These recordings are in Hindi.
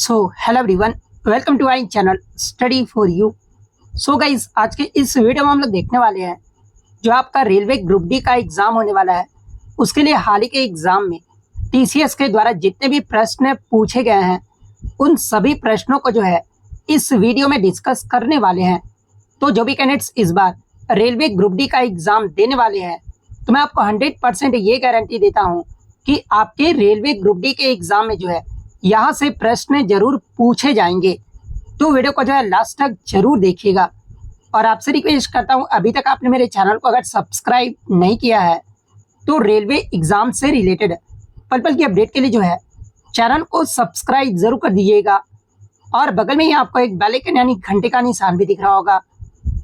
So hello everyone, welcome to our channel study for you. So guys, आज के इस वीडियो में हम लोग देखने वाले हैं जो आपका रेलवे ग्रुप डी का एग्ज़ाम होने वाला है, उसके लिए हाल ही के एग्ज़ाम में टीसीएस के द्वारा जितने भी प्रश्न पूछे गए हैं उन सभी प्रश्नों को जो है इस वीडियो में डिस्कस करने वाले हैं। तो जो भी कैंडिडेट्स इस बार रेलवे ग्रुप डी का एग्ज़ाम देने वाले हैं, तो मैं आपको 100% ये गारंटी देता हूँ कि आपके रेलवे ग्रुप डी के एग्ज़ाम में जो है यहाँ से प्रश्न जरूर पूछे जाएंगे। तो वीडियो को जो है लास्ट तक जरूर देखिएगा। और आपसे रिक्वेस्ट करता हूँ, अभी तक आपने मेरे चैनल को अगर सब्सक्राइब नहीं किया है तो रेलवे एग्ज़ाम से रिलेटेड पल पल की अपडेट के लिए जो है चैनल को सब्सक्राइब जरूर कर दीजिएगा। और बगल में ही आपको एक बेल आइकन यानी घंटे का निशान भी दिख रहा होगा,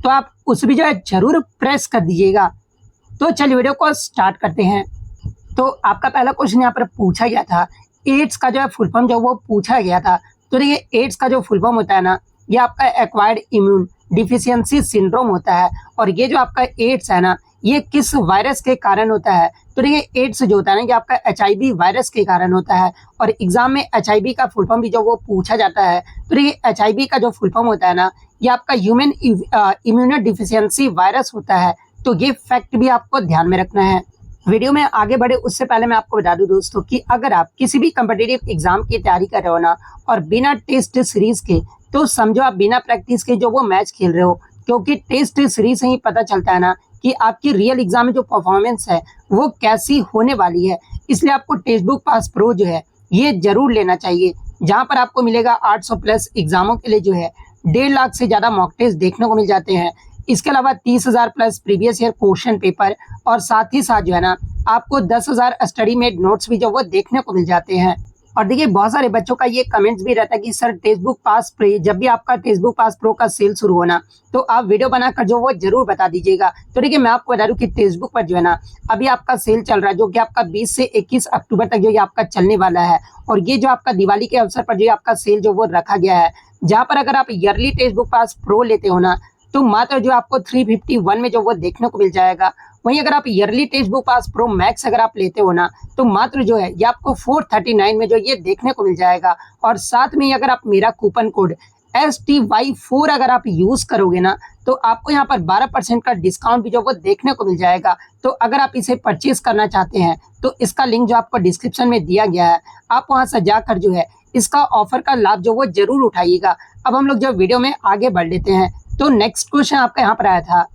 तो आप उस भी जो है जरूर प्रेस कर दीजिएगा। तो चलिए वीडियो को स्टार्ट करते हैं। तो आपका पहला क्वेश्चन यहाँ पर पूछा गया था, एड्स का जो है फुल फॉर्म जो वो पूछा गया था। तो देखिए, एड्स का जो फुल फॉर्म होता है ना, ये आपका एक्वायर्ड इम्यून डिफिशियंसी सिंड्रोम होता है। और ये जो आपका एड्स है ना, ये किस वायरस के कारण होता है? तो देखिए, एड्स जो होता है ना, ये आपका HIV वायरस के कारण होता है। और एग्जाम में HIV का फुल फॉर्म भी जो वो पूछा जाता है। तो देखिए, HIV का जो फुल फॉर्म होता है ना, ये आपका ह्यूमन इम्यूनो डिफिशियंसी वायरस होता है। तो ये फैक्ट भी आपको ध्यान में रखना है। वीडियो में आगे बढ़े उससे पहले मैं आपको बता दूं दोस्तों कि अगर आप किसी भी कॉम्पिटिटिव एग्जाम की तैयारी कर रहे हो ना, और बिना टेस्ट सीरीज के, तो समझो आप बिना प्रैक्टिस के जो वो मैच खेल रहे हो। क्योंकि टेस्ट सीरीज से ही पता चलता है ना कि आपकी रियल एग्जाम में जो परफॉर्मेंस है वो कैसी होने वाली है। इसलिए आपको टेक्स्ट बुक पास प्रो जो है ये जरूर लेना चाहिए, जहाँ पर आपको मिलेगा 800 प्लस एग्जामों के लिए जो है 1.5 लाख से ज़्यादा मॉक टेस्ट देखने को मिल जाते हैं। इसके अलावा 30,000 plus previous year question paper, और साथ ही साथ जो है ना आपको 10,000 स्टडी मेड नोट्स भी जो वो देखने को मिल जाते हैं। और देखिए, बहुत सारे बच्चों का ये कमेंट्स भी रहता है कि sir text book pass pro, जब भी आपका टेक्स्ट बुक पास प्रो का सेल शुरू होना तो आप वीडियो बनाकर जो वो जरूर बता दीजिएगा। तो देखिए, मैं आपको बता दूं कि टेक्स्ट बुक पर जो है ना अभी आपका सेल चल रहा है, जो कि आपका 20 से 21 अक्टूबर तक जो ये आपका चलने वाला है। और ये जो आपका दिवाली के अवसर पर जो आपका सेल जो वो रखा गया है, जहाँ पर अगर आप yearly text book pass pro लेते हो ना, तो मात्र जो आपको 351 में जो वो देखने को मिल जाएगा। वहीं अगर आप yearly text book pass pro max अगर आप लेते हो ना, तो मात्र जो है ये आपको 439 में जो ये देखने को मिल जाएगा। और साथ में अगर आप मेरा कूपन कोड STY4 अगर आप यूज करोगे ना, तो आपको यहाँ पर 12% का डिस्काउंट भी जो वो देखने को मिल जाएगा। तो अगर आप इसे परचेज करना चाहते हैं तो इसका लिंक जो आपको डिस्क्रिप्शन में दिया गया है, आप वहां से जाकर जो है इसका ऑफर का लाभ जो वो जरूर उठाइएगा। अब हम लोग जो वीडियो में आगे बढ़ लेते हैं। तो नेक्स्ट क्वेश्चन आपका यहाँ पर आया था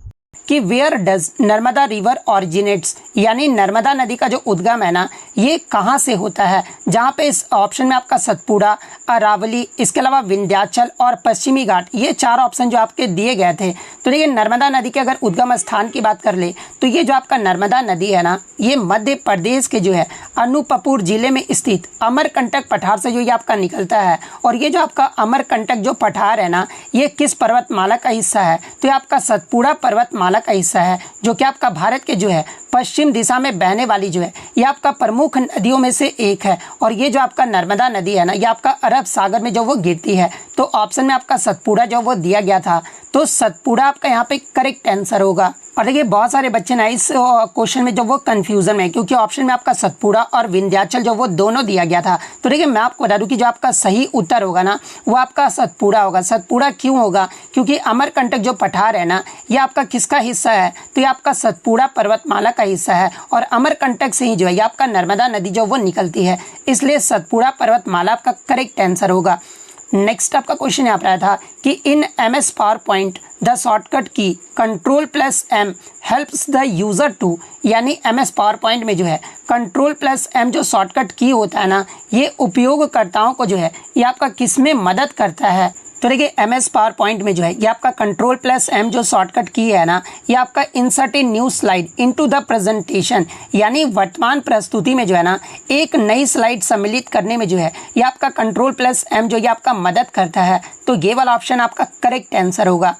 कि where does Narmada river originates, यानी नर्मदा नदी का जो उद्गम है ना, ये कहाँ से होता है? जहाँ पे इस ऑप्शन में आपका सतपुड़ा, अरावली, इसके अलावा विंध्याचल और पश्चिमी घाट, ये 4 ऑप्शन जो आपके दिए गए थे। तो देखिए, नर्मदा नदी के अगर उद्गम स्थान की बात कर ले तो ये जो आपका नर्मदा नदी है ना, ये मध्य प्रदेश के जो है अनूपपुर जिले में स्थित अमरकंटक पठार से जो ये आपका निकलता है। और ये जो आपका अमरकंटक जो पठार है ना, ये किस पर्वतमाला का हिस्सा है? तो ये आपका सतपुड़ा पर्वतमाला का हिस्सा है, जो कि आपका भारत के जो है पश्चिम दिशा में बहने वाली जो है ये आपका प्रमुख नदियों में से एक है। और ये जो आपका नर्मदा नदी है ना, ये आपका अरब सागर में जो वो गिरती है। तो ऑप्शन में आपका सतपुड़ा जो वो दिया गया था, तो सतपुड़ा आपका यहाँ पे करेक्ट आंसर होगा। और देखिए, बहुत सारे बच्चे ना इस क्वेश्चन में जो वो कंफ्यूजन में, क्योंकि ऑप्शन में आपका सतपुड़ा और विंध्याचल जो वो दोनों दिया गया था। तो देखिए, मैं आपको बता दूं कि जो आपका सही उत्तर होगा ना, वो आपका सतपुड़ा होगा। सतपुड़ा क्यों होगा? क्योंकि अमरकंटक जो पठार है ना, ये आपका किसका हिस्सा है? तो ये आपका सतपुड़ा पर्वतमाला का हिस्सा है। और अमरकंटक से ही जो है ये आपका नर्मदा नदी जो वो निकलती है, इसलिए सतपुड़ा पर्वतमाला आपका करेक्ट आंसर होगा। नेक्स्ट आपका क्वेश्चन यहाँ पर आया था कि in MS PowerPoint the shortcut key Ctrl+M helps the user to, यानी MS PowerPoint में जो है Ctrl+M जो शॉर्टकट की होता है ना, ये उपयोगकर्ताओं को जो है ये आपका किस में मदद करता है? तो देखिए, MS PowerPoint में जो है ये आपका Ctrl+M जो शॉर्टकट की है ना, ये आपका insert a new slide into the presentation, यानी वर्तमान प्रस्तुति में जो है ना एक नई स्लाइड सम्मिलित करने में जो है ये आपका Ctrl+M जो ये आपका मदद करता है। तो ये वाला ऑप्शन आपका करेक्ट आंसर होगा।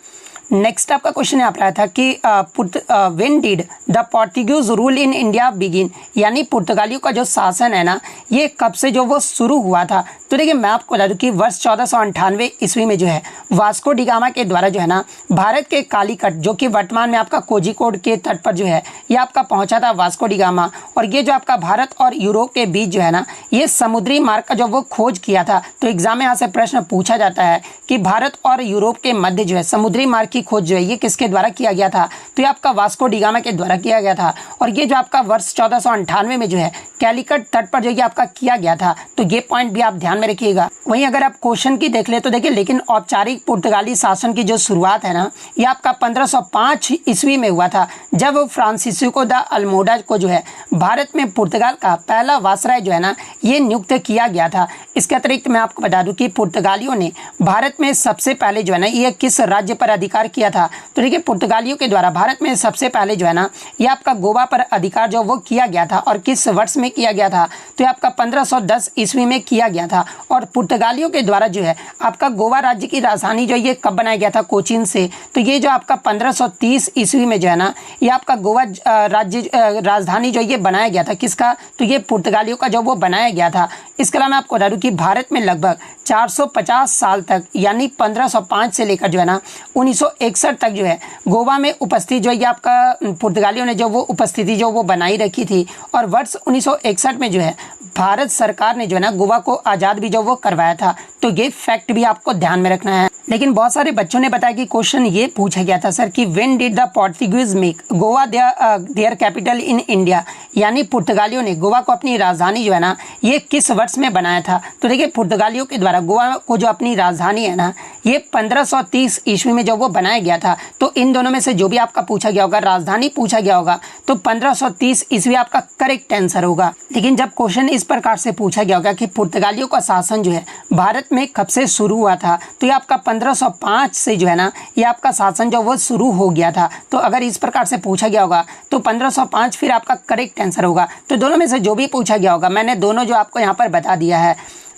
नेक्स्ट आपका क्वेश्चन यहाँ पर आया था कि when did the Portuguese rule in India begin, यानी पुर्तगालियों का जो शासन है ना ये कब से जो वो शुरू हुआ था। तो देखिए मैं आपको बता दूं कि वर्ष 1498 ईस्वी में जो है वास्को डी गामा के द्वारा जो है ना भारत के कालीकट, जो कि वर्तमान में आपका कोझिकोड के तट पर जो है ये आपका पहुंचा था वास्को डी गामा। और ये जो आपका भारत और यूरोप के बीच जो है ना ये समुद्री मार्ग का जो वो खोज किया था। तो एग्जाम में यहाँ से प्रश्न पूछा जाता है कि भारत और यूरोप के मध्य जो है समुद्री मार्ग की खोज जो है ये किसके द्वारा किया गया था। तो ये आपका वास्को डी गामा के द्वारा किया गया था। और ये जो आपका वर्ष 1498 में जो है कैलिकट तट पर जो ये आपका किया गया था। तो ये पॉइंट भी आप ध्यान में रखिएगा। वहीं अगर आप क्वेश्चन की देख ले तो देखिए लेकिन औपचारिक पुर्तगाली शासन की जो शुरुआत है ना ये आपका 1505 ईस्वी में हुआ था, जब फ्रांसिस्को द अल्मोडा को जो है भारत में पुर्तगाल का पहला वायसराय जो है ना ये नियुक्त किया गया था। इसके अतिरिक्त मैं आपको बता दूं कि पुर्तगालियों ने भारत में सबसे पहले जो है ना ये किस राज्य पर अधिकार किया था। तो देखिए पुर्तगालियों के द्वारा भारत में सबसे पहले जो है ना ये आपका गोवा पर अधिकार जो वो किया गया था। और किस वर्ष में किया गया था। तो ये आपका 1510 ईस्वी में किया गया था। और पुर्तगालियों के द्वारा जो है आपका गोवा राज्य की राजधानी जो ये कब बनाया गया था, कोचीन से। तो ये जो आपका 1530 ईस्वी में जो है ना ये आपका गोवा राज्य राजधानी जो ये बनाया गया था किसका, तो ये पुर्तगालियों का जो वो बनाया गया था। इसके अलावा मैं आपको बता दूं कि भारत में लगभग 450 साल तक यानी 1505 से लेकर जो है ना 1961 तक जो है गोवा में उपस्थित जो ये आपका पुर्तगालियों ने जो वो उपस्थिति जो वो बनाई रखी थी। और वर्ष 1961 में जो है भारत सरकार ने जो है ना गोवा को आज़ाद भी जो वो करवाया था। तो ये फैक्ट भी आपको ध्यान में रखना है। लेकिन बहुत सारे बच्चों ने बताया कि क्वेश्चन ये पूछा गया था सर कि when did the Portuguese make Goa their capital in India, यानी पुर्तगालियों ने गोवा को अपनी राजधानी जो है ना ये किस वर्ष में बनाया था। तो देखिए पुर्तगालियों के द्वारा गोवा को जो अपनी राजधानी है ना ये 1530 ईस्वी में जो वो बनाया गया था। तो इन दोनों में से जो भी आपका पूछा गया होगा, राजधानी पूछा गया होगा, तो 1530 ईस्वी आपका करेक्ट आंसर होगा। लेकिन जब क्वेश्चन इस प्रकार से पूछा गया होगा कि पुर्तगालियों का शासन जो है भारत में कब से शुरू हुआ था, तो ये आपका 1505 से जो है ना ये आपका शासन जो वो शुरू हो गया था। तो अगर इस प्रकार से पूछा गया होगा तो 1505 फिर आपका करेक्ट आंसर होगा। तो दोनों में से जो भी पूछा गया होगा मैंने दोनों जो आपको यहाँ पर बता दिया है।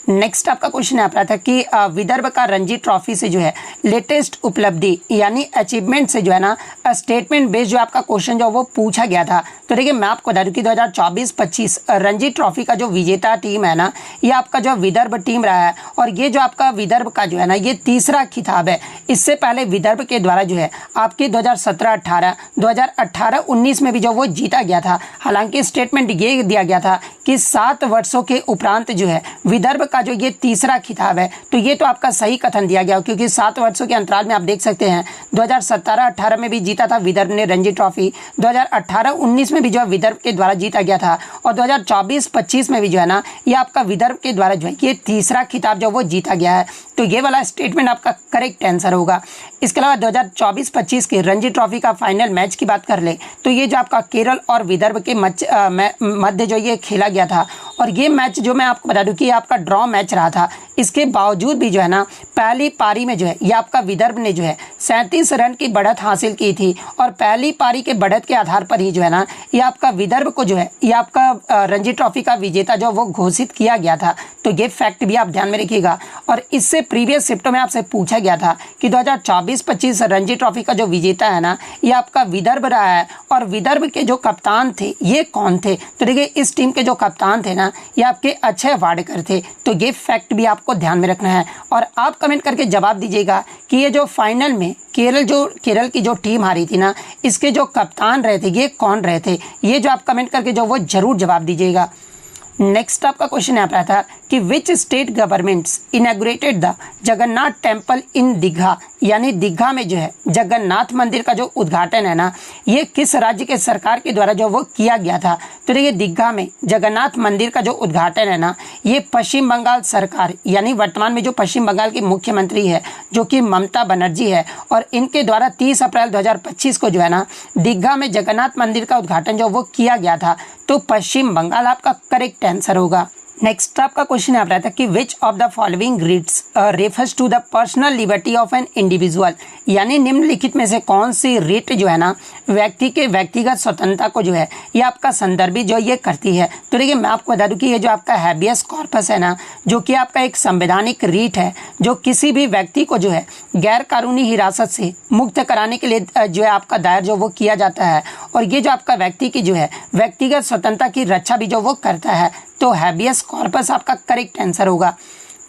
नेक्स्ट आपका क्वेश्चन यहाँ पर आता है कि विदर्भ का रणजी ट्रॉफी से जो है लेटेस्ट उपलब्धि यानी अचीवमेंट से जो है ना स्टेटमेंट बेस्ड जो आपका क्वेश्चन जो वो पूछा गया था। तो देखिए मैं आपको बता दूं कि 2024-25 रणजी ट्रॉफी का जो विजेता टीम है ना ये आपका जो विदर्भ टीम रहा है। और ये जो आपका विदर्भ का जो है ना ये तीसरा खिताब है। इससे पहले विदर्भ के द्वारा जो है आपके 2017-18, 2018-19 में भी जो वो जीता गया था। हालांकि स्टेटमेंट ये दिया गया था कि 7 वर्षों के उपरांत जो है विदर्भ का जो ये तीसरा खिताब है। तो ये तो आपका सही कथन दिया गया क्योंकि 7 वर्षों के अंतराल में आप देख सकते हैं 2017-18 में भी जीता था विदर्भ ने रणजी ट्रॉफी, 2018-19 में भी जो है विदर्भ के द्वारा जीता गया था। और 2024-25 में भी जो है ना ये आपका विदर्भ के द्वारा जो है ये तीसरा खिताब जो वो जीता गया है। तो ये वाला स्टेटमेंट आपका करेक्ट आंसर होगा। इसके अलावा 2024-25 के रणजी ट्रॉफी का फाइनल मैच की बात कर ले तो ये जो आपका केरल और विदर्भ के मध्य जो ये खेला गया था। और ये मैच जो मैं आपको बता दूं कि आपका ड्रॉ मैच रहा था। इसके बावजूद भी जो है ना पहली पारी में जो है ये आपका विदर्भ ने जो है 37 रन की बढ़त हासिल की थी। और पहली पारी के बढ़त के आधार पर ही जो है ना ये आपका विदर्भ को जो है ये आपका रणजी ट्रॉफी का विजेता जो वो घोषित किया गया था। तो ये फैक्ट भी आप ध्यान में रखिएगा। और इससे प्रीवियस शिफ्टों में आपसे पूछा गया था कि 2024-25 रणजी ट्रॉफी का जो विजेता है ना ये आपका विदर्भ रहा है। और विदर्भ के जो कप्तान थे ये कौन थे। तो देखिए इस टीम के जो कप्तान थे ना ये आपके अक्षय वाडकर थे। तो ये फैक्ट भी आपको ध्यान में रखना है। और आप कमेंट करके जवाब दीजिएगा कि ये जो फाइनल में केरल की जो टीम हारी थी ना इसके जो कप्तान रहे थे ये कौन रहे थे। ये जो आप कमेंट करके जो वो जरूर जवाब दीजिएगा। नेक्स्ट आपका क्वेश्चन यहाँ पर आता है कि which state governments inaugurated the Jagannath temple in Digha, यानी दीघा में जो है जगन्नाथ मंदिर का जो उद्घाटन है ना ये किस राज्य के सरकार के द्वारा जो वो किया गया था। तो देखिए दीघा में जगन्नाथ मंदिर का जो उद्घाटन है ना ये पश्चिम बंगाल सरकार यानी वर्तमान में जो पश्चिम बंगाल की मुख्यमंत्री है जो कि ममता बनर्जी है। और इनके द्वारा 30 अप्रैल 2025 को जो है ना दीघा में जगन्नाथ मंदिर का उद्घाटन जो वो किया गया था। तो पश्चिम बंगाल आपका करेक्ट आंसर होगा। नेक्स्ट आपका क्वेश्चन यहाँ पर आता है कि which of the following reads refers to the personal liberty of an individual, यानी निम्नलिखित में से कौन सी रीट जो है ना व्यक्ति के व्यक्तिगत स्वतंत्रता को जो है ये आपका संदर्भित जो ये करती है। तो देखिए मैं आपको बता दूं कि ये जो आपका हैबियस कॉर्पस है ना, जो कि आपका एक संवैधानिक रीट है जो किसी भी व्यक्ति को जो है गैर कानूनी हिरासत से मुक्त कराने के लिए जो है आपका दायर जो वो किया जाता है, और ये जो आपका व्यक्ति की जो है व्यक्तिगत स्वतंत्रता की रक्षा भी जो वो करता है। तो हैबियस कॉर्पस आपका करेक्ट आंसर होगा।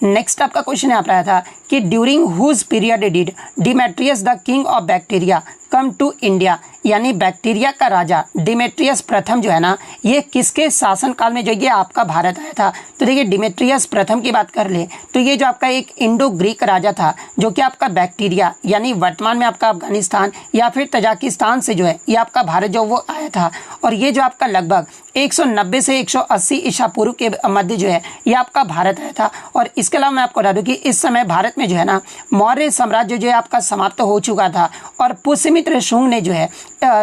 नेक्स्ट आपका क्वेश्चन यहाँ पर आया था कि during whose period did Demetrius the king of bacteria come to India, यानी बैक्टीरिया का राजा डिमेट्रियस प्रथम जो है ना ये किसके शासनकाल में जो ये आपका भारत आया था। तो देखिए डिमेट्रियस प्रथम की बात कर ले तो ये जो आपका एक इंडो ग्रीक राजा था जो कि आपका बैक्टीरिया यानी वर्तमान में आपका अफगानिस्तान या फिर तजाकिस्तान से जो है ये आपका भारत जो वो आया था, और ये जो आपका लगभग 190 से 180 ईसा पूर्व के मध्य जो है ये आपका भारत आया था। और इसके अलावा मैं आपको बता दूं कि इस समय भारत में जो है ना मौर्य साम्राज्य जो है आपका समाप्त हो चुका था, और पुष्यमित्र शुंग ने जो है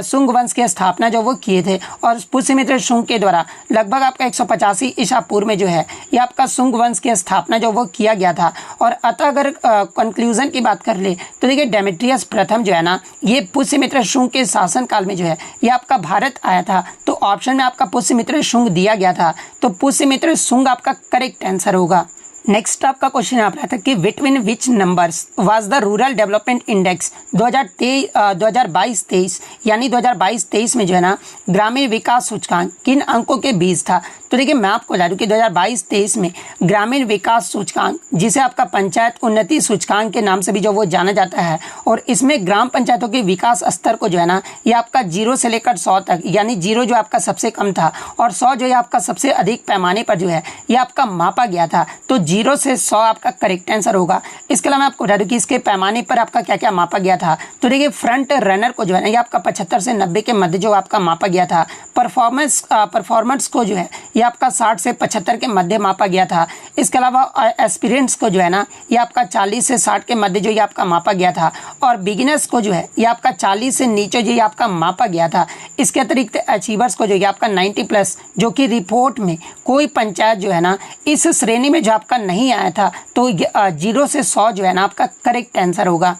शुंग वंश की स्थापना जो वो किए थे, और पुष्यमित्र शुंग के द्वारा लगभग आपका 185 ईसा पूर्व में जो है ये आपका शुंग वंश की स्थापना जो वो किया गया था। और अतः अगर कंक्लूजन की बात कर ले तो देखिए डेमेट्रियस प्रथम जो है ना ये पुष्यमित्र शुंग के शासनकाल में जो है ये आपका भारत आया था। तो ऑप्शन में आपका पुष्यमित्र शुंग दिया गया था, तो पुष्यमित्र शुंग आपका करेक्ट आंसर होगा। नेक्स्ट आपका क्वेश्चन यहाँ पर आता है कि between which numbers was the rural development index 2022-23, यानी 2022-23 में जो है ना ग्रामीण विकास सूचकांक किन अंकों के बीच था। तो देखिए मैं आपको बता दूं कि 2022-23 में ग्रामीण विकास सूचकांक, जिसे आपका पंचायत उन्नति सूचकांक के नाम से भी जो वो जाना जाता है, और इसमें ग्राम पंचायतों के विकास स्तर को जो है ना ये आपका 0 से लेकर 100 तक, यानी 0 जो आपका सबसे कम था और 100 जो है आपका सबसे अधिक पैमाने पर जो है ये आपका मापा गया था। तो 0 से 100 आपका करेक्ट आंसर होगा। इसके अलावा मैं आपको बता दूं कि इसके पैमाने पर आपका क्या क्या मापा गया था। तो देखिए फ्रंट रनर को जो है ना ये आपका 75 से 90 के मध्य जो आपका मापा गया था। परफॉर्मेंस को जो है ये आपका 60 से 75 के मध्य मापा गया था। इसके अलावा एस्पिरेंट्स को जो है ना ये आपका 40 से 60 के मध्य जो ये आपका मापा गया था, और बिगिनर्स को जो है ये आपका 40 से नीचे जो ये आपका मापा गया था। इसके अतिरिक्त अचीवर्स को जो ये आपका 90+, जो कि रिपोर्ट में कोई पंचायत जो है ना इस श्रेणी में जो आपका नहीं आया था, तो 0 से 100 जो है ना आपका करेक्ट आंसर होगा।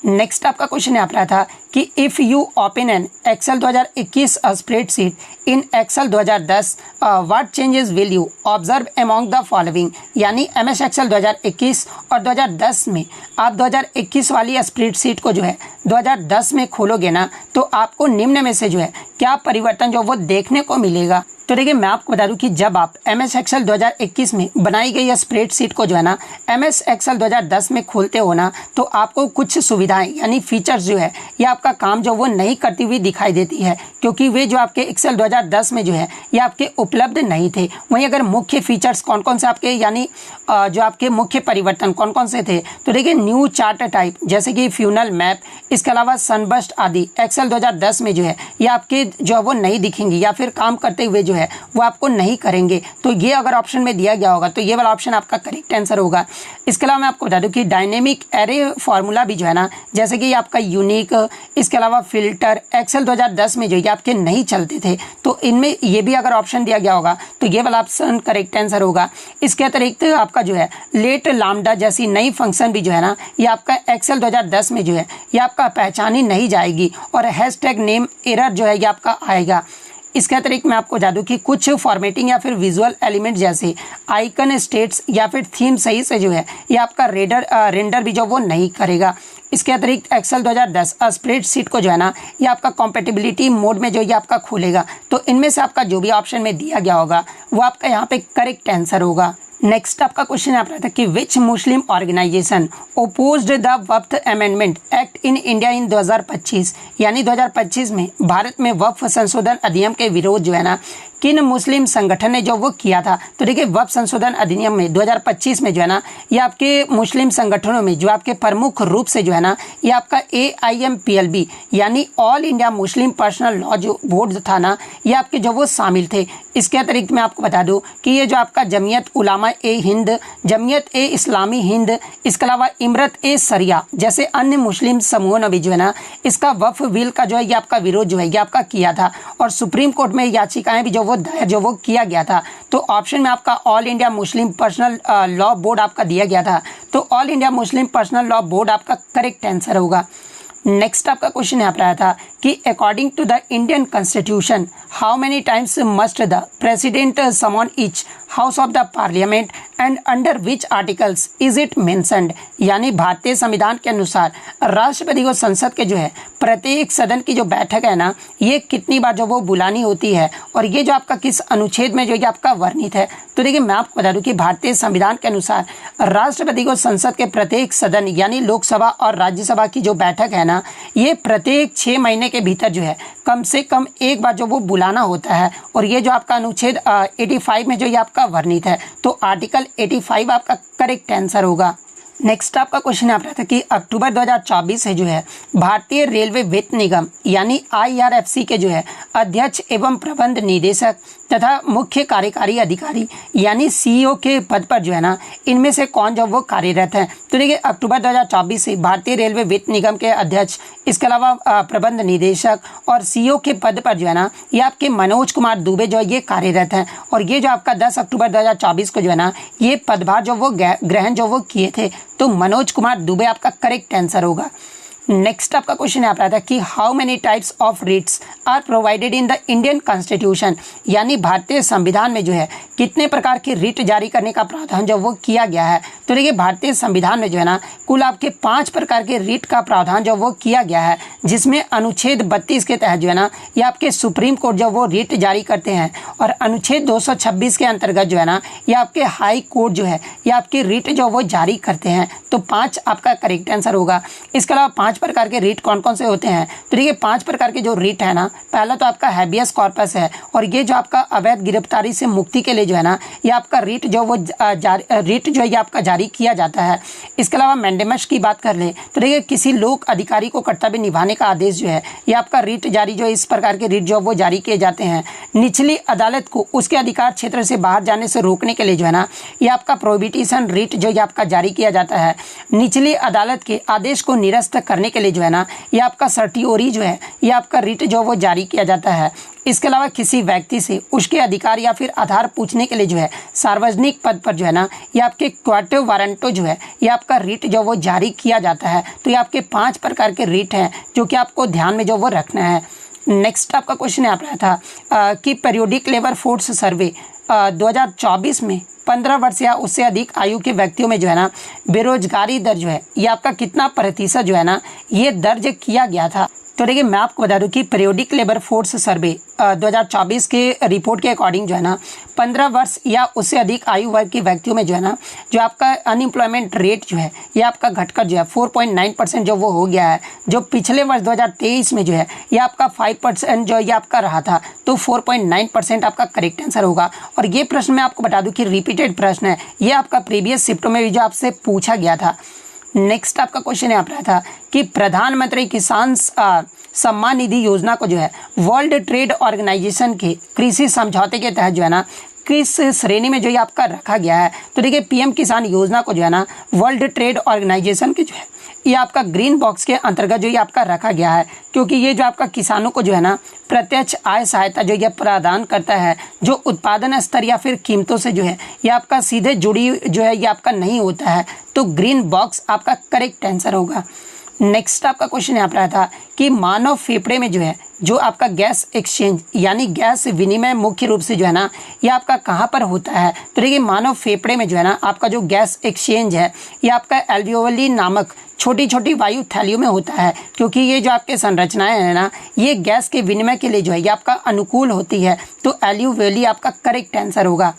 नेक्स्ट आपका क्वेश्चन यहाँ पर आया था कि if you open an Excel 2021 spreadsheet in Excel 2010 what changes will you observe among the following, यानी एमएस एक्सेल 2021 और 2010 में आप 2021 वाली स्प्रेडशीट को जो है 2010 में खोलोगे ना तो आपको निम्न में से जो है क्या परिवर्तन जो वो देखने को मिलेगा। तो देखिए मैं आपको बता दूं कि जब आप एमएस एक्सेल 2021 में बनाई गई स्प्रेडशीट को जो है ना एमएस एक्सेल 2010 में खोलते हो ना तो आपको कुछ सुविधाएं यानी फीचर्स जो है ये आपका काम जो वो नहीं करती हुई दिखाई देती है, क्योंकि वे जो आपके एक्सेल 2010 में जो है ये आपके उपलब्ध नहीं थे। वहीं अगर मुख्य फीचर्स कौन कौन से आपके यानी जो आपके मुख्य परिवर्तन कौन कौन से थे, तो देखिए न्यू चार्ट टाइप जैसे कि फ्यूनल मैप, इसके अलावा सनबर्स्ट आदि एक्सेल 2010 में जो है ये आपके जो वो नहीं दिखेंगी या फिर काम करते हुए जो है वो आपको नहीं करेंगे। तो ये अगर ऑप्शन में दिया गया होगा तो ये वाला ऑप्शन आपका करेक्ट आंसर होगा। इसके अलावा मैं आपको बता दूं कि डायनेमिक एरे फार्मूला भी जो है ना जैसे कि आपका यूनिक, इसके अलावा फिल्टर एक्सेल 2010 में जो ये आपके नहीं चलते थे, तो इनमें ये भी अगर ऑप्शन दिया गया होगा तो ये वाला ऑप्शन करेक्ट आंसर होगा। इसके अतिरिक्त आपका जो है लेट लामडा जैसी नई फंक्शन भी जो है ना ये आपका एक्सेल 2010 में जो है ये आपका पहचानी नहीं जाएगी, और हैशटैग नेम एरर जो है ये आपका आएगा। इसके अतिरिक्त मैं आपको बता दूं कि कुछ फॉर्मेटिंग या फिर विजुअल एलिमेंट जैसे आइकन, स्टेट्स या फिर थीम सही से जो है ये आपका रेंडर भी जो वो नहीं करेगा। इसके अतिरिक्त एक्सेल 2010 स्प्रेडशीट को जो है ना ये आपका कॉम्पेटिबिलिटी मोड में जो ये आपका खोलेगा। तो इनमें से आपका जो भी ऑप्शन में दिया गया होगा वो आपका यहाँ पे करेक्ट आंसर होगा। नेक्स्ट आपका क्वेश्चन यहाँ पर आता है कि which Muslim organisation opposed the Waqf amendment act in India in 2025, यानी 2025 में भारत में वक्फ संशोधन अधिनियम के विरोध जो है ना किन मुस्लिम संगठन ने जो वो किया था। तो देखिए वक्फ संशोधन अधिनियम में 2025 में जो है ना ये आपके मुस्लिम संगठनों में जो आपके प्रमुख रूप से जो है ना ये आपका AIMPLB यानी all India Muslim personal law जो बोर्ड था ना ये आपके जो वो शामिल थे। इसके अतिरिक्त मैं आपको बता दूं कि ये जो आपका जमीयत उलामा ए हिंद, जमीयत ए इस्लामी हिंद, इसके अलावा इमरत ए सरिया जैसे अन्य मुस्लिम समूहों ने भी जो है ना इसका वक्फ बिल का जो है ये आपका विरोध जो है ये आपका किया था, और सुप्रीम कोर्ट में याचिकाएं भी जो वो वो दायर जो वो किया गया था। तो ऑप्शन में आपका all India Muslim personal law board आपका दिया गया था। तो all India Muslim personal law board आपका करेक्ट आंसर होगा। नेक्स्ट आपका क्वेश्चन यहाँ पर आया था कि according to the Indian constitution how many times must the president summon each house of the parliament and under which articles is it mentioned. यानी भारतीय संविधान के अनुसार राष्ट्रपति को संसद के जो है प्रत्येक सदन की जो बैठक है ना, ये कितनी बार जो वो बुलानी होती है और ये जो आपका किस अनुच्छेद में जो ये आपका वर्णित है। तो देखिए मैं आपको बता दूं कि भारतीय संविधान के अनुसार राष्ट्रपति को संसद के प्रत्येक सदन यानी लोकसभा और राज्यसभा की जो बैठक है ना, ये प्रत्येक 6 महीने के भीतर जो है कम से कम एक बार जो वो बुलाना होता है। और ये जो आपका अनुच्छेद 85 में जो ये आपका वर्णित है, तो आर्टिकल 85 आपका करेक्ट आंसर होगा। नेक्स्ट आपका क्वेश्चन यहाँ पर था कि अक्टूबर 2024 से जो है भारतीय रेलवे वित्त निगम यानी IRFC के जो है अध्यक्ष एवं प्रबंध निदेशक तथा मुख्य कार्यकारी अधिकारी यानी CEO के पद पर जो है ना, इनमें से कौन जो वो कार्यरत हैं। तो देखिए अक्टूबर 2024 से भारतीय रेलवे वित्त निगम के अध्यक्ष, इसके अलावा प्रबंध निदेशक और CEO के पद पर जो है ना, ये आपके मनोज कुमार दुबे जो है ये कार्यरत हैं। और ये जो आपका 10 अक्टूबर 2024 को जो है ना, ये पदभार जो वो ग्रहण जो वो किए थे। तो मनोज कुमार दुबे आपका करेक्ट आंसर होगा। नेक्स्ट आपका क्वेश्चन यहाँ पर आता है कि how many types of writs are provided in the Indian constitution. यानी भारतीय संविधान में जो है कितने प्रकार की रिट जारी करने का प्रावधान जो वो किया गया है। तो देखिए भारतीय संविधान में जो है ना, कुल आपके 5 प्रकार के रिट का प्रावधान जो वो किया गया है, जिसमें अनुच्छेद 32 के तहत जो है ना, ये आपके सुप्रीम कोर्ट जो वो रिट जारी करते हैं। और अनुच्छेद 226 के अंतर्गत जो है ना, ये आपके हाई कोर्ट जो है ये आपके रिट जो वो जारी करते हैं। तो 5 आपका करेक्ट आंसर होगा। इसके अलावा 5 प्रकार के रिट कौन कौन से होते हैं। तो देखिए 5 प्रकार के जो रिट है ना, पहला तो आपका हैबियस कॉर्पस है, और ये जो आपका अवैध गिरफ्तारी से मुक्ति के लिए जो है ना, ये आपका रिट जो वो रिट जो है ये आपका जारी किया जाता है। इसके अलावा मैंडेमस की बात कर ले तो देखिए किसी लोक अधिकारी को कर्तव्य निभाने का आदेश जो है, ये आपका रिट जारी जो इस प्रकार के रिट जो वो जारी किए जाते हैं। निचली अदालत को उसके अधिकार क्षेत्र से बाहर जाने से रोकने के लिए जो है ना, ये आपका प्रोहिबिशन रिट जो ये आपका जारी किया जाता है। निचली अदालत के आदेश को निरस्त करने के लिए जो है ना, ये आपका सर्टियोरी जो है ये आपका रिट जो वो जारी किया जाता है। इसके अलावा किसी व्यक्ति से उसके अधिकार या फिर आधार पूछने के लिए जो है सार्वजनिक पद पर जो है ना, ये आपके क्वाटो वारंटो जो है ये आपका रिट जो वो जारी किया जाता है। तो ये आपके 5 प्रकार के रिट हैं जो कि आपको ध्यान में जो वो रखना है। नेक्स्ट आपका क्वेश्चन यहाँ पर था कि पीरियोडिक लेबर फोर्स सर्वे 2024 में 15 वर्ष या उससे अधिक आयु के व्यक्तियों में जो है ना, बेरोजगारी दर जो है ये आपका कितना प्रतिशत जो है ना, ये दर्ज किया गया था। तो देखिए मैं आपको बता दूं कि पीरियोडिक लेबर फोर्स सर्वे 2024 के रिपोर्ट के अकॉर्डिंग जो है ना, 15 वर्ष या उससे अधिक आयु वर्ग के व्यक्तियों में जो है ना, जो आपका अनएम्प्लॉयमेंट रेट जो है ये आपका घटकर जो है 4.9% जो वो हो गया है। जो पिछले वर्ष 2023 में जो है ये आपका 5% जो ये आपका रहा था। तो 4.9% आपका करेक्ट आंसर होगा। और ये प्रश्न मैं आपको बता दूं कि रिपीटेड प्रश्न है, ये आपका प्रीवियस शिफ्टों में भी जो आपसे पूछा गया था। नेक्स्ट आपका क्वेश्चन यहाँ पर था कि प्रधानमंत्री किसान सम्मान निधि योजना को जो है वर्ल्ड ट्रेड ऑर्गेनाइजेशन के कृषि समझौते के तहत जो है ना, किस श्रेणी में जो ये आपका रखा गया है। तो देखिए पीएम किसान योजना को जो है ना, वर्ल्ड ट्रेड ऑर्गेनाइजेशन के जो है ये आपका ग्रीन बॉक्स के अंतर्गत जो ये आपका रखा गया है, क्योंकि ये जो आपका किसानों को जो है ना प्रत्यक्ष आय सहायता जो ये प्रदान करता है, जो उत्पादन स्तर या फिर कीमतों से जो है ये आपका सीधे जुड़ी जो है ये आपका नहीं होता है। तो ग्रीन बॉक्स आपका करेक्ट आंसर होगा। नेक्स्ट आपका क्वेश्चन यहाँ पर था कि मानव फेफड़े में जो है जो आपका गैस एक्सचेंज यानी गैस विनिमय मुख्य रूप से जो है ना, ये आपका कहाँ पर होता है। तो देखिए मानव फेफड़े में जो है ना, आपका जो गैस एक्सचेंज है ये आपका एल्वियोली नामक छोटी छोटी वायु थैलियों में होता है, क्योंकि ये जो आपके संरचनाएं हैं ना, ये गैस के विनिमय के लिए जो है ये आपका अनुकूल होती है। तो एल्वियोली आपका करेक्ट आंसर होगा।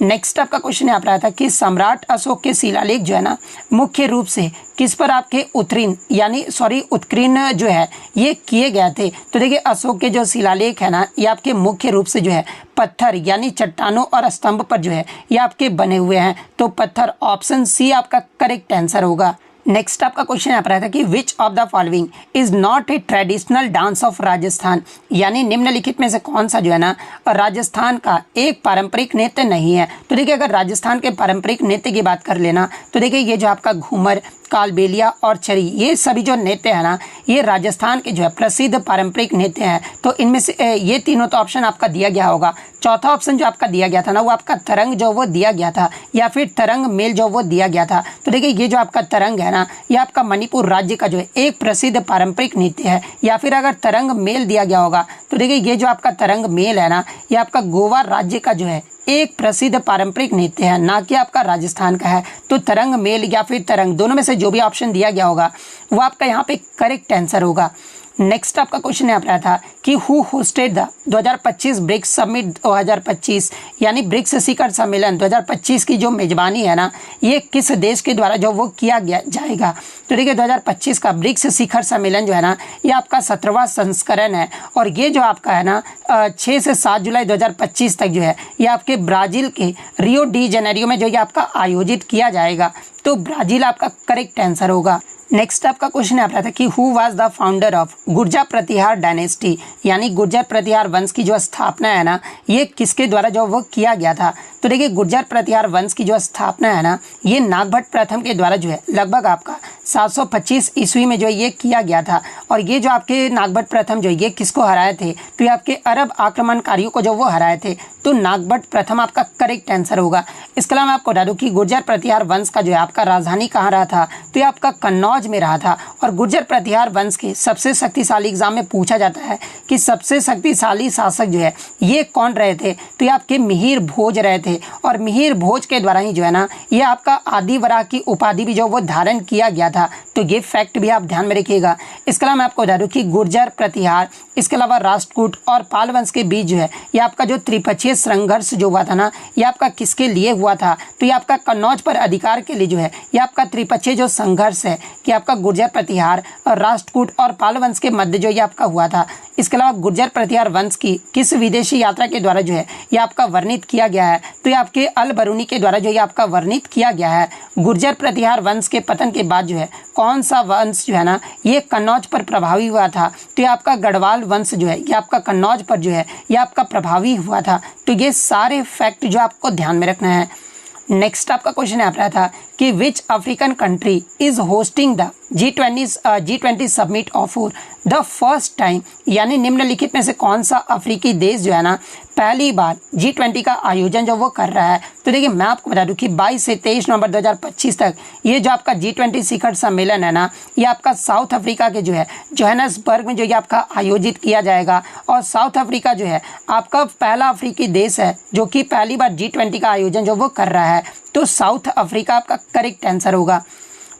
नेक्स्ट आपका क्वेश्चन यहाँ पर आता है कि सम्राट अशोक के शिलालेख जो है ना, मुख्य रूप से किस पर आपके उत्कीर्ण जो है ये किए गए थे। तो देखिए अशोक के जो शिलालेख है ना, ये आपके मुख्य रूप से जो है पत्थर यानी चट्टानों और स्तंभ पर जो है ये आपके बने हुए हैं। तो पत्थर, ऑप्शन सी आपका करेक्ट आंसर होगा। नेक्स्ट आपका क्वेश्चन यहाँ पर आता है कि which of the following is not A traditional dance of Rajasthan. यानी निम्नलिखित में से कौन सा जो है ना राजस्थान का एक पारंपरिक नृत्य नहीं है। तो देखिए अगर राजस्थान के पारंपरिक नृत्य की बात कर लेना, तो देखिए ये जो आपका घूमर कालबेलिया और छरी, ये सभी जो नृत्य है ना, ये राजस्थान के जो है प्रसिद्ध पारंपरिक नृत्य हैं। तो इनमें से ये तीनों तो ऑप्शन आपका दिया गया होगा। चौथा ऑप्शन जो आपका दिया गया था ना, वो आपका तरंग जो वो दिया गया था, या फिर तरंग मेल जो वो दिया गया था। तो देखिए ये जो आपका तरंग है ना, ये आपका मणिपुर राज्य का जो है एक प्रसिद्ध पारंपरिक नृत्य है। या फिर अगर तरंग मेल दिया गया होगा तो देखिए ये जो आपका तरंग मेल है ना, ये आपका गोवा राज्य का जो है एक प्रसिद्ध पारंपरिक नृत्य है, ना कि आपका राजस्थान का है। तो तरंग मेल या फिर तरंग, दोनों में से जो भी ऑप्शन दिया गया होगा वो आपका यहाँ पे करेक्ट आंसर होगा। नेक्स्ट आपका क्वेश्चन यहाँ पर था कि who hosted the 2025 BRICS summit 2025, यानी ब्रिक्स शिखर सम्मेलन 2025 की जो मेजबानी है ना, ये किस देश के द्वारा जो वो किया गया जाएगा। तो देखिए 2025 का ब्रिक्स शिखर सम्मेलन जो है ना, ये आपका 17वां संस्करण है, और ये जो आपका है ना 6 से 7 जुलाई 2025 तक जो है ये आपके ब्राज़ील के रियो डी जेनेरियो में जो ये आपका आयोजित किया जाएगा। तो ब्राज़ील आपका करेक्ट आंसर होगा। नेक्स्ट आपका क्वेश्चन यहाँ पर था कि who was the founder of Gurjara Pratihara dynasty, यानी गुर्जर प्रतिहार वंश की जो स्थापना है ना, ये किसके द्वारा जो वो किया गया था। तो देखिए गुर्जर प्रतिहार वंश की जो स्थापना है ना, ये नागभट्ट प्रथम के द्वारा जो है लगभग आपका 725 ईस्वी में जो ये किया गया था। और ये जो आपके नागभट्ट प्रथम जो ये किसको हराए थे, तो ये आपके अरब आक्रमणकारियों को जो वो हराए थे। तो नागभट्ट प्रथम आपका करेक्ट आंसर होगा। इसके अलावा मैं आपको बता दूं कि गुर्जर प्रतिहार वंश का जो है आपका राजधानी कहाँ रहा था, तो ये आपका कन्नौज में रहा था। और गुर्जर प्रतिहार वंश के सबसे शक्तिशाली एग्जाम में पूछा जाता है कि सबसे शक्तिशाली शासक जो है ये कौन रहे थे, तो ये आपके मिहिर भोज रहे थे। और मिहिर भोज के द्वारा ही जो है ना, ये आपका आदिवराह की उपाधि भी जो वो धारण किया गया था। तो ये फैक्ट भी आप ध्यान में रखिएगा। इसके अलावा मैं आपको बता दूं कि गुर्जर प्रतिहार, इसके अलावा राष्ट्रकूट और पाल वंश के बीच जो है ये आपका जो त्रिपक्षीय संघर्ष जो हुआ था ना, ये आपका किसके लिए हुआ था, तो ये आपका कन्नौज पर अधिकार के लिए जो है ये आपका त्रिपक्षीय जो संघर्ष है कि आपका गुर्जर प्रतिहार और राष्ट्रकूट और पाल वंश के मध्य जो ये आपका हुआ था। इसके अलावा गुर्जर प्रतिहार वंश की किस विदेशी यात्रा के द्वारा जो है ये आपका वर्णित किया गया है, तो ये आपके अल बरूनी के द्वारा जो ये आपका वर्णित किया गया है। गुर्जर प्रतिहार वंश के पतन के बाद जो है कौन सा वंश जो है ना ये कन्नौज पर प्रभावी हुआ था, तो ये आपका गढ़वाल वंश जो है ये आपका कन्नौज पर जो है ये आपका प्रभावी हुआ था। तो ये सारे फैक्ट जो आपको ध्यान में रखना है। नेक्स्ट आपका क्वेश्चन यहाँ पर था कि which African country is hosting the G20 summit of the first time, यानी निम्नलिखित में से कौन सा अफ्रीकी देश जो है ना पहली बार G20 का आयोजन जो वो कर रहा है। तो देखिए मैं आपको बता दूं कि 22 से 23 नवंबर 2025 तक ये जो आपका G20 शिखर सम्मेलन है ना, ये आपका साउथ अफ्रीका के जो है जोहान्सबर्ग में जो ये आपका आयोजित किया जाएगा। और साउथ अफ्रीका जो है आपका पहला अफ्रीकी देश है जो कि पहली बार G20 का आयोजन जो वो कर रहा है। तो साउथ अफ्रीका आपका करेक्ट आंसर होगा।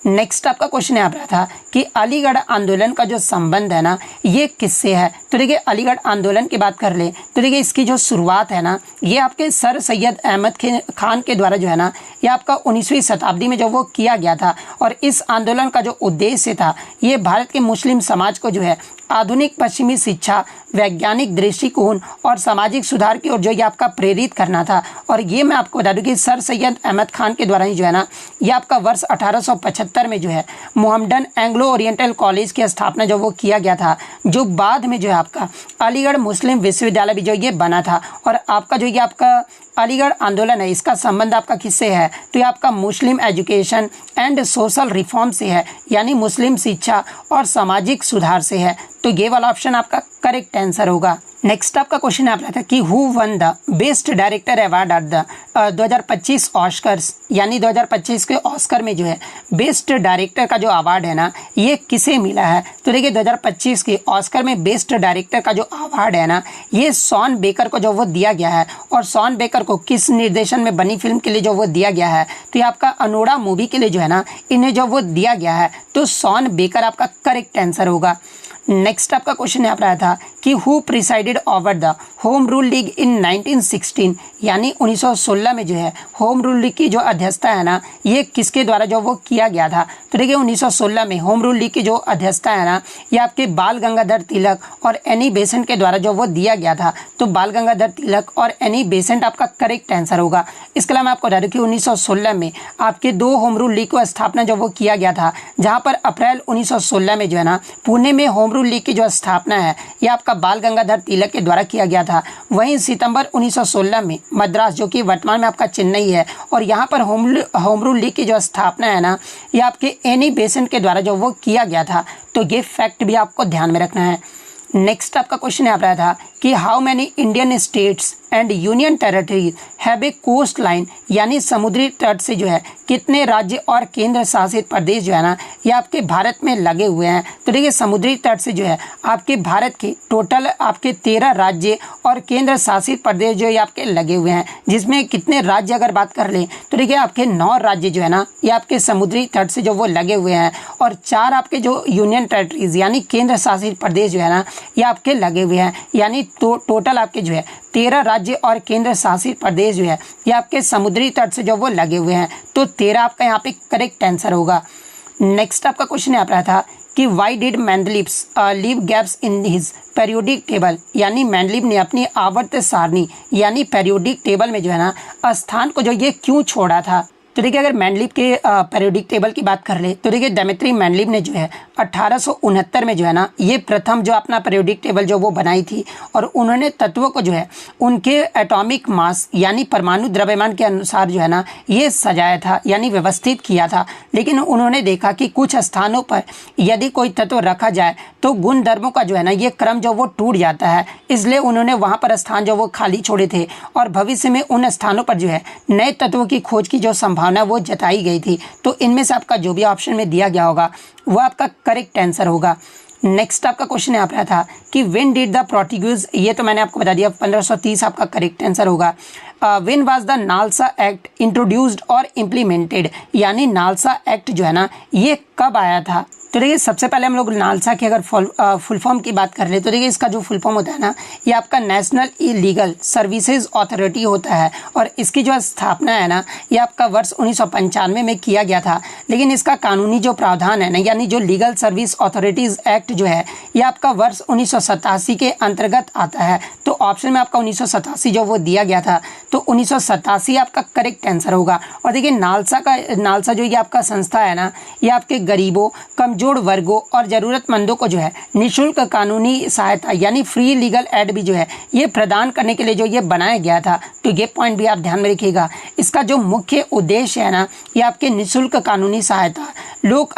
नेक्स्ट आपका क्वेश्चन यहाँ पर था कि अलीगढ़ आंदोलन का जो संबंध है ना ये किससे है। तो देखिए अलीगढ़ आंदोलन की बात कर ले तो देखिए इसकी जो शुरुआत है ना ये आपके सर सैयद अहमद खान के द्वारा जो है ना ये आपका 19वीं शताब्दी में जो वो किया गया था। और इस आंदोलन का जो उद्देश्य था ये भारत के मुस्लिम समाज को जो है आधुनिक पश्चिमी शिक्षा, वैज्ञानिक दृष्टिकोण और सामाजिक सुधार की ओर जो ये आपका प्रेरित करना था। और ये मैं आपको बता दूं कि सर सैयद अहमद खान के द्वारा ही जो है ना ये आपका वर्ष 1875 में जो है मोहम्मडन एंग्लो ओरिएंटल कॉलेज की स्थापना जो वो किया गया था, जो बाद में जो है आपका अलीगढ़ मुस्लिम विश्वविद्यालय भी जो ये बना था। और आपका जो ये आपका अलीगढ़ आंदोलन है इसका संबंध आपका किससे है, तो ये आपका मुस्लिम एजुकेशन एंड सोशल रिफॉर्म से है, यानी मुस्लिम शिक्षा और सामाजिक सुधार से है। तो ये वाला ऑप्शन आपका करेक्ट आंसर होगा। नेक्स्ट आपका क्वेश्चन आप रहा था कि who one the best director award at the 2025 Oscars, यानी 2025 के ऑस्कर में जो है बेस्ट डायरेक्टर का जो अवार्ड है ना ये किसे मिला है। तो देखिए 2025 के ऑस्कर में बेस्ट डायरेक्टर का जो अवार्ड है ना ये शॉन बेकर को जो वो दिया गया है। और शॉन बेकर को किस निर्देशन में बनी फिल्म के लिए जो वो दिया गया है, तो ये आपका अनोड़ा मूवी के लिए जो है ना इन्हें जो वो दिया गया है। तो शॉन बेकर आपका करेक्ट आंसर होगा। नेक्स्ट आपका क्वेश्चन यहाँ पर आया था कि who presided over the home rule league in 1916, यानी 1916 में जो है होम रूल लीग की जो अध्यक्षता है ना ये किसके द्वारा जो वो किया गया था। तो देखिए 1916 में होम रूल लीग की जो अध्यक्षता है ना ये आपके बाल गंगाधर तिलक और एनी बेसेंट के द्वारा जो वो दिया गया था। तो बाल गंगाधर तिलक और एनी बेसेंट आपका करेक्ट आंसर होगा। इसके अलावा मैं आपको बता दूं कि 1916 में आपके 2 होम रूल लीग को स्थापना जो वो किया गया था, जहाँ पर अप्रैल 1916 में जो है ना पुणे में होम रूल लीग की जो स्थापना है ये आपका बाल गंगाधर तिलक के द्वारा किया गया था। वहीं सितंबर 1916 में मद्रास, जो कि वर्तमान में आपका चेन्नई है, और यहाँ पर होम रूल लीग की जो स्थापना है ना, ये आपके एनी बेसेंट के द्वारा जो वो किया गया था। तो ये फैक्ट भी आपको ध्यान में रखना है। नेक्स्ट आपका क्वेश्चन यहाँ पर आया था कि how many Indian states and union territories have a coast line, यानी समुद्री तट से जो है कितने राज्य और केंद्र शासित प्रदेश जो है ना ये आपके भारत में लगे हुए हैं। तो देखिए समुद्री तट से जो है आपके भारत के टोटल आपके 13 राज्य और केंद्र शासित प्रदेश जो ये आपके लगे हुए हैं, जिसमें कितने राज्य अगर बात कर लें तो देखिए आपके 9 राज्य जो है ना ये आपके समुद्री तट से जो वो लगे हुए हैं, और 4 आपके जो यूनियन टेरिटरीज यानी केंद्र शासित प्रदेश जो है ना ये आपके लगे हुए हैं। यानी टोटल आपके जो है 13 राज्य और केंद्र शासित प्रदेश जो है ये आपके समुद्री तट से जो वो लगे हुए हैं। तो 13 आपका यहाँ पे करेक्ट आंसर होगा। नेक्स्ट आपका क्वेश्चन यहाँ पर था कि why did Mendeleev leave gaps in his periodic table, यानी मैंडलिप ने अपनी आवर्त सारणी यानी पेरियोडिक टेबल में जो है ना स्थान को जो ये क्यों छोड़ा था। तो देखिए अगर मैंडलिप के पेरियोडिक टेबल की बात कर ले तो देखिए डेमेट्री मैंडलिप ने जो है 1869 में जो है ना ये प्रथम जो अपना पेरियोडिक टेबल जो वो बनाई थी, और उन्होंने तत्वों को जो है उनके एटॉमिक मास यानी परमाणु द्रव्यमान के अनुसार जो है ना ये सजाया था यानी व्यवस्थित किया था। लेकिन उन्होंने देखा कि कुछ स्थानों पर यदि कोई तत्व रखा जाए तो गुण धर्मों का जो है ना ये क्रम जो वो टूट जाता है, इसलिए उन्होंने वहाँ पर स्थान जो वो खाली छोड़े थे, और भविष्य में उन स्थानों पर जो है नए तत्वों की खोज की जो संभावना वो जताई गई थी। तो इनमें से आपका जो भी ऑप्शन में दिया गया होगा वो आपका करेक्ट आंसर होगा। नेक्स्ट आपका क्वेश्चन यहाँ पर था कि व्हेन डिड द पोर्टुगीज, ये तो मैंने आपको बता दिया 1530 आपका करेक्ट आंसर होगा। When was the NALSA act introduced और इम्प्लीमेंटेड, यानी नालसा एक्ट जो है ना ये कब आया था। तो देखिए सबसे पहले हम लोग नालसा की अगर फुल फॉर्म की बात कर ले तो देखिए इसका जो फुल फॉर्म होता है ना ये आपका नेशनल लीगल सर्विसेज अथॉरिटी होता है, और इसकी जो स्थापना है ना ये आपका वर्ष 1995 में किया गया था। लेकिन इसका कानूनी जो प्रावधान है ना यानी जो लीगल सर्विस अथॉरिटीज़ एक्ट जो है ये आपका वर्ष 1987 के अंतर्गत आता है। तो ऑप्शन में आपका 1987 जो वो दिया गया था, तो 1987 आपका करेक्ट आंसर होगा। और देखिए नालसा जो ये आपका संस्था है ना ये आपके गरीबों, कमजोर वर्गों और ज़रूरतमंदों को जो है निःशुल्क कानूनी सहायता यानी फ्री लीगल एड भी जो है ये प्रदान करने के लिए जो ये बनाया गया था। तो ये पॉइंट भी आप ध्यान में रखिएगा। इसका जो मुख्य उद्देश्य है ना ये आपके निःशुल्क कानूनी सहायता, लोक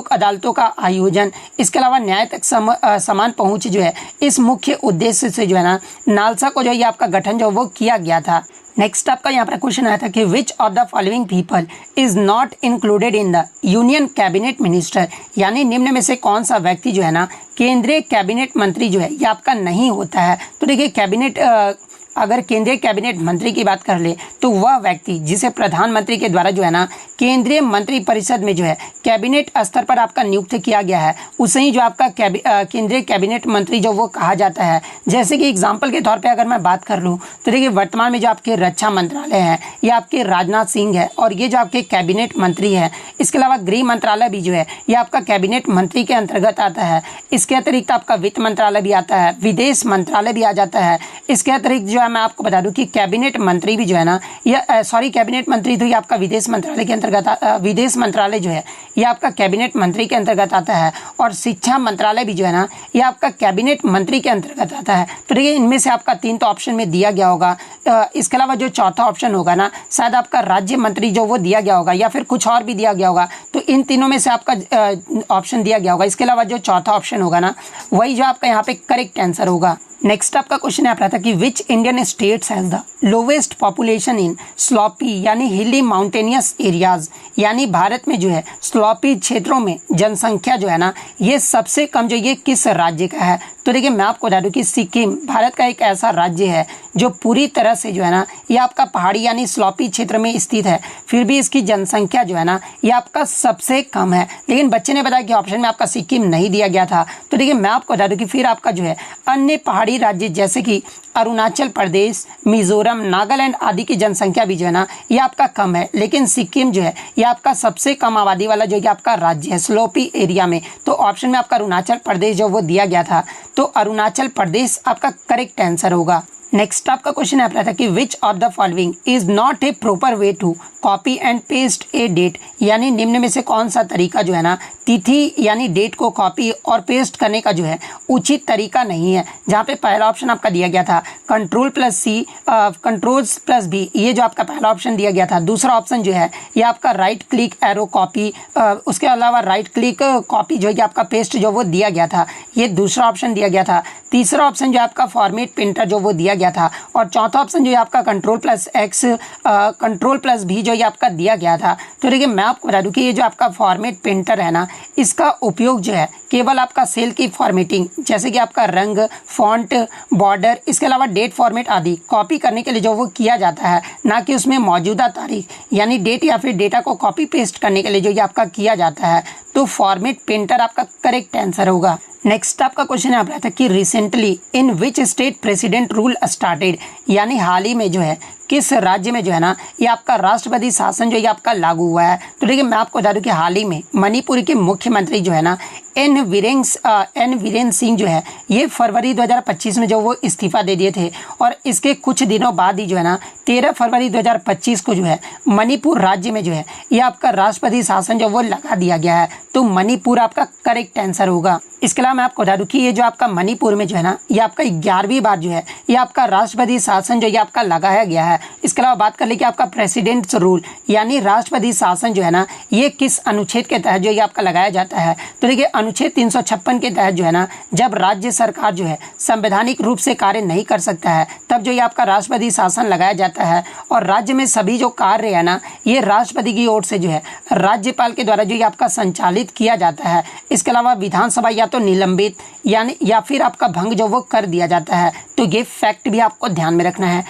अदालतों का आयोजन, इसके अलावा न्याय तक समान पहुँच जो है इस मुख्य उद्देश्य से जो है ना नालसा को जो ये आपका गठन जो वो किया गया था। नेक्स्ट आपका यहाँ पर क्वेश्चन आया था कि which of the following people is not included in the union cabinet minister, यानी निम्न में से कौन सा व्यक्ति जो है ना केंद्रीय कैबिनेट मंत्री जो है ये आपका नहीं होता है। तो देखिए अगर केंद्रीय कैबिनेट मंत्री की बात कर ले तो वह व्यक्ति जिसे प्रधानमंत्री के द्वारा जो है ना केंद्रीय मंत्री परिषद में जो है कैबिनेट स्तर पर आपका नियुक्त किया गया है उसे ही जो आपका केंद्रीय कैबिनेट मंत्री जो वो कहा जाता है। जैसे कि एग्जांपल के तौर पे अगर मैं बात कर लूँ तो देखिए वर्तमान में जो आपके रक्षा मंत्रालय है ये आपके राजनाथ सिंह है, और ये जो आपके कैबिनेट मंत्री है। इसके अलावा गृह मंत्रालय भी जो है ये आपका कैबिनेट मंत्री के अंतर्गत आता है। इसके अतिरिक्त आपका वित्त मंत्रालय भी आता है, विदेश मंत्रालय भी आ जाता है। इसके अतिरिक्त जो मैं आपको बता दूं कि कैबिनेट मंत्री भी जो है ना कैबिनेट मंत्री तो ये आपका विदेश मंत्रालय के अंतर्गत विदेश मंत्रालय जो है ये आपका कैबिनेट मंत्री के अंतर्गत आता है, और शिक्षा मंत्रालय भी जो है ना ये आपका कैबिनेट मंत्री के अंतर्गत आता है। तो देखिए इनमें से आपका 3 तो ऑप्शन में दिया गया होगा। इसके अलावा जो चौथा ऑप्शन होगा ना शायद आपका राज्य मंत्री जो वो दिया गया होगा, या फिर कुछ और भी दिया गया होगा। तो इन तीनों में से आपका ऑप्शन दिया गया होगा। इसके अलावा जो चौथा ऑप्शन होगा ना वही जो आपका यहाँ पे करेक्ट आंसर होगा। नेक्स्ट आपका क्वेश्चन यहाँ पर आता है कि which Indian states has the lowest population in sloppy यानी हिली माउंटेनियस एरियाज, यानी भारत में जो है स्लॉपी क्षेत्रों में जनसंख्या जो है ना ये सबसे कम जो ये किस राज्य का है। तो देखिए मैं आपको बता दूं कि सिक्किम भारत का एक ऐसा राज्य है जो पूरी तरह से जो है ना ये आपका पहाड़ी यानी स्लॉपी क्षेत्र में स्थित है, फिर भी इसकी जनसंख्या जो है ना ये आपका सबसे कम है। लेकिन बच्चे ने बताया कि ऑप्शन में आपका सिक्किम नहीं दिया गया था। तो देखिए मैं आपको बता दूं कि फिर आपका जो है अन्य पहाड़ी राज्य जैसे कि अरुणाचल प्रदेश, मिजोरम, नागालैंड आदि की जनसंख्या भी जो है ना ये आपका कम है, लेकिन सिक्किम जो है ये आपका सबसे कम आबादी वाला जो कि आपका राज्य है स्लोपी एरिया में। तो ऑप्शन में आपका अरुणाचल प्रदेश जो वो दिया गया था, तो अरुणाचल प्रदेश आपका करेक्ट आंसर होगा। नेक्स्ट आपका क्वेश्चन है था कि which of the following is not a proper way to copy and paste a date, यानी निम्न में से कौन सा तरीका जो है ना तिथि यानी डेट को कॉपी और पेस्ट करने का जो है उचित तरीका नहीं है। जहाँ पे पहला ऑप्शन आपका दिया गया था Ctrl+C Ctrl+B, ये जो आपका पहला ऑप्शन दिया गया था। दूसरा ऑप्शन जो है ये आपका राइट क्लिक एरो कॉपी, उसके अलावा राइट क्लिक कॉपी जो है आपका पेस्ट जो वो दिया गया था, ये दूसरा ऑप्शन दिया गया था। तीसरा ऑप्शन जो है आपका फॉर्मेट प्रिंटर जो वो दिया गया था, और चौथा ऑप्शन जो है आपका Ctrl+X Ctrl+V जो ये आपका दिया गया था। तो देखिए मैं आपको बता दूं कि ये जो आपका फॉर्मेट प्रिंटर है ना, इसका उपयोग जो है केवल आपका सेल की फॉर्मेटिंग जैसे कि आपका रंग, फॉन्ट, बॉर्डर, इसके अलावा डेट फॉर्मेट आदि कॉपी करने के लिए जो वो किया जाता है, ना कि उसमें मौजूदा तारीख यानी डेट या फिर डेटा को कॉपी पेस्ट करने के लिए जो ये आपका किया जाता है। तो फॉर्मेट प्रिंटर आपका करेक्ट आंसर होगा। नेक्स्ट आपका क्वेश्चन है आपका था कि recently in which state president rule started, यानी हाल ही में जो है किस राज्य में जो है ना ये आपका राष्ट्रपति शासन जो ये आपका लागू हुआ है। तो देखिए मैं आपको बता दूं कि हाल ही में मणिपुर के मुख्यमंत्री जो है ना एन वीरेन सिंह जो है ये फरवरी 2025 में जो वो इस्तीफा दे दिए थे, और इसके कुछ दिनों बाद ही जो है ना 13 फरवरी 2025 को जो है मणिपुर राज्य में जो है ये आपका राष्ट्रपति शासन जो वो लगा दिया गया है। तो मणिपुर आपका करेक्ट आंसर होगा। इसके अलावा मैं आपको बता दूं कि ये जो आपका मणिपुर में जो है ना ये आपका 11वीं बार जो है ये आपका राष्ट्रपति शासन जो ये आपका लगाया गया है। इसके अलावा बात कर ले कि आपका प्रेसिडेंट्स रूल यानी राष्ट्रपति शासन जो है ना ये किस अनुच्छेद के तहत जो ये आपका लगाया जाता है। तो देखिए अनुच्छेद 356 के तहत जो है ना जब राज्य सरकार जो है संवैधानिक रूप से कार्य नहीं कर सकता है तब जो ये आपका राष्ट्रपति शासन लगाया जाता है, और राज्य में सभी जो कार्य है ना ये राष्ट्रपति की ओर से जो है राज्यपाल के द्वारा जो ये आपका संचालित किया जाता है। इसके अलावा विधानसभा या तो निलंबित यानी या फिर आपका भंग जो वो कर दिया जाता है। तो ये फैक्ट भी आपको ध्यान में रखना है।